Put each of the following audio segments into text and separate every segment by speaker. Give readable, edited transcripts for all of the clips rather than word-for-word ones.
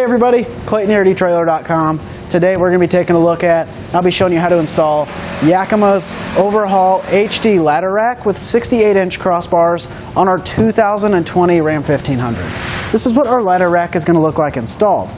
Speaker 1: Hey everybody, Clayton here at etrailer.com. Today we're going to be taking a look at, I'll be showing you how to install Yakima's OverHaul HD ladder rack with 68-inch crossbars on our 2020 Ram 1500. This is what our ladder rack is going to look like installed.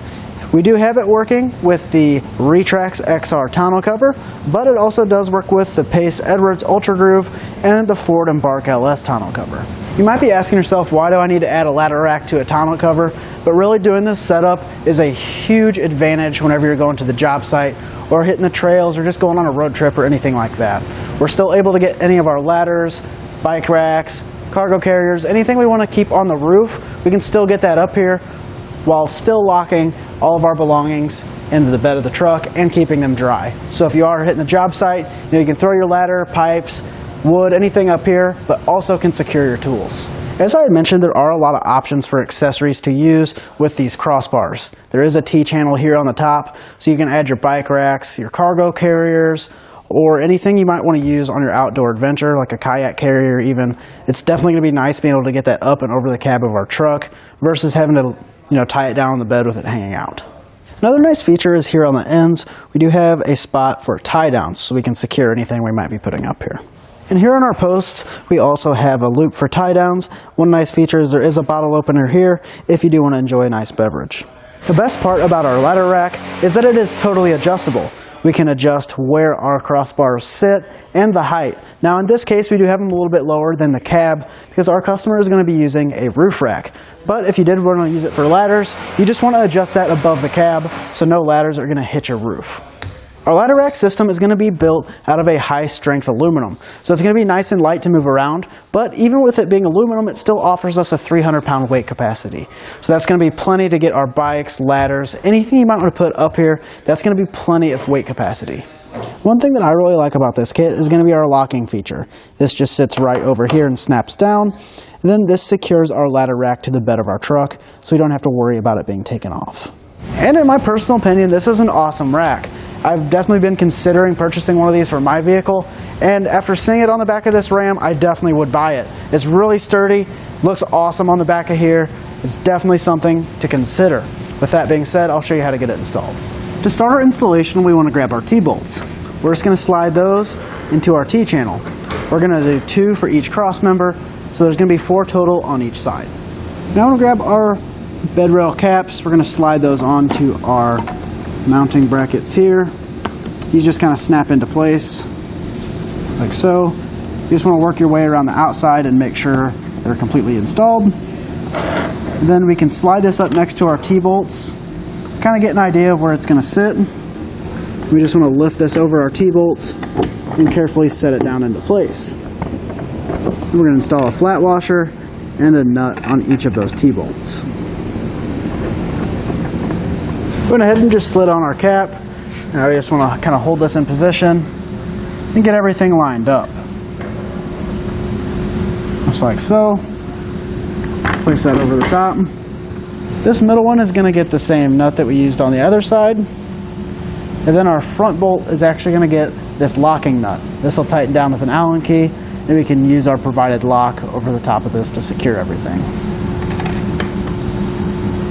Speaker 1: We do have it working with the Retrax XR Tonneau cover, but it also does work with the Pace Edwards Ultra Groove and the Ford Embark LS Tonneau cover. You might be asking yourself, why do I need to add a ladder rack to a tonneau cover? But really doing this setup is a huge advantage whenever you're going to the job site or hitting the trails or just going on a road trip or anything like that. We're still able to get any of our ladders, bike racks, cargo carriers, anything we want to keep on the roof, we can still get that up here while still locking all of our belongings into the bed of the truck and keeping them dry. So if you are hitting the job site, you can throw your ladder, pipes, wood, anything up here, but also can secure your tools. As I had mentioned, there are a lot of options for accessories to use with these crossbars. There is a T-channel here on the top, so you can add your bike racks, your cargo carriers, or anything you might want to use on your outdoor adventure, like a kayak carrier even. It's definitely going to be nice being able to get that up and over the cab of our truck versus having to tie it down on the bed with it hanging out. Another nice feature is here on the ends, we do have a spot for tie downs so we can secure anything we might be putting up here. And here on our posts, we also have a loop for tie downs. One nice feature is there is a bottle opener here if you do want to enjoy a nice beverage. The best part about our ladder rack is that it is totally adjustable. We can adjust where our crossbars sit and the height. Now in this case, we do have them a little bit lower than the cab because our customer is going to be using a roof rack. But if you did want to use it for ladders, you just want to adjust that above the cab so no ladders are going to hit your roof. Our ladder rack system is going to be built out of a high strength aluminum. So it's going to be nice and light to move around, but even with it being aluminum, it still offers us a 300-pound weight capacity. So that's going to be plenty to get our bikes, ladders, anything you might want to put up here, that's going to be plenty of weight capacity. One thing that I really like about this kit is going to be our locking feature. This just sits right over here and snaps down, and then this secures our ladder rack to the bed of our truck, so we don't have to worry about it being taken off. And in my personal opinion, this is an awesome rack. I've definitely been considering purchasing one of these for my vehicle, and after seeing it on the back of this Ram, I definitely would buy it. It's really sturdy, looks awesome on the back of here. It's definitely something to consider. With that being said, I'll show you how to get it installed. To start our installation, we want to grab our T-bolts. We're just going to slide those into our T-channel. We're going to do 2 for each cross member, so there's going to be 4 total on each side. Now we're going to grab our bed rail caps. We're going to slide those onto our mounting brackets here. These just kind of snap into place like so. You just want to work your way around the outside and make sure they're completely installed. And then we can slide this up next to our T-bolts, kind of get an idea of where it's going to sit. We just want to lift this over our T-bolts and carefully set it down into place. And we're going to install a flat washer and a nut on each of those T-bolts. We went ahead and just slid on our cap. Now we just want to kind of hold this in position and get everything lined up. Just like so. Place that over the top. This middle one is going to get the same nut that we used on the other side. And then our front bolt is actually going to get this locking nut. This will tighten down with an Allen key, and we can use our provided lock over the top of this to secure everything.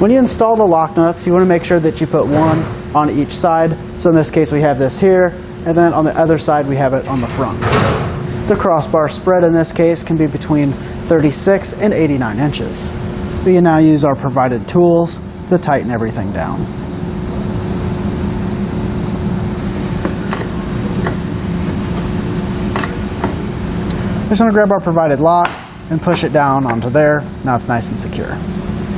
Speaker 1: When you install the lock nuts, you want to make sure that you put one on each side. So in this case, we have this here, and then on the other side, we have it on the front. The crossbar spread in this case can be between 36 and 89 inches. We can now use our provided tools to tighten everything down. Just want to grab our provided lock and push it down onto there. Now it's nice and secure.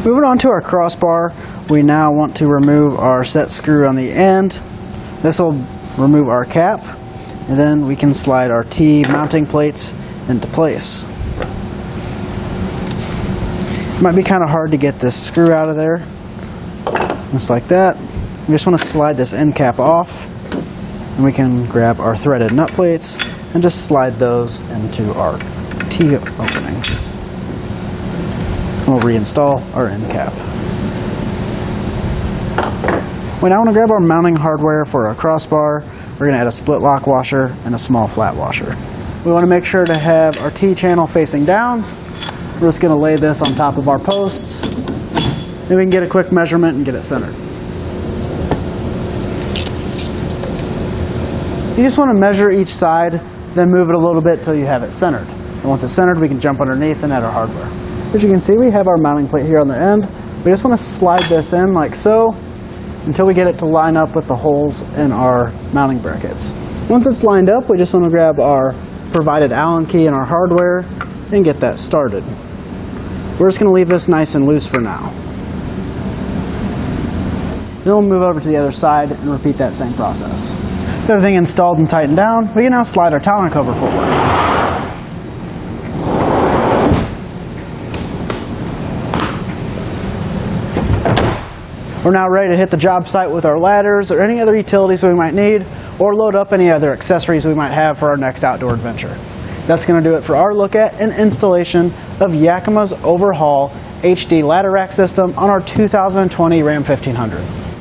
Speaker 1: Moving on to our crossbar, we now want to remove our set screw on the end. This will remove our cap, and then we can slide our T mounting plates into place. It might be kind of hard to get this screw out of there, just like that. We just want to slide this end cap off, and we can grab our threaded nut plates and just slide those into our T opening. We'll reinstall our end cap. We now want to grab our mounting hardware for our crossbar. We're going to add a split lock washer and a small flat washer. We want to make sure to have our T-channel facing down. We're just going to lay this on top of our posts. Then we can get a quick measurement and get it centered. You just want to measure each side, then move it a little bit until you have it centered. And once it's centered, we can jump underneath and add our hardware. As you can see, we have our mounting plate here on the end. We just want to slide this in like so until we get it to line up with the holes in our mounting brackets. Once it's lined up, we just want to grab our provided Allen key and our hardware and get that started. We're just going to leave this nice and loose for now. Then we'll move over to the other side and repeat that same process. With everything installed and tightened down, we can now slide our tonneau cover forward. We're now ready to hit the job site with our ladders or any other utilities we might need, or load up any other accessories we might have for our next outdoor adventure. That's going to do it for our look at and installation of Yakima's OverHaul HD ladder rack system on our 2020 Ram 1500.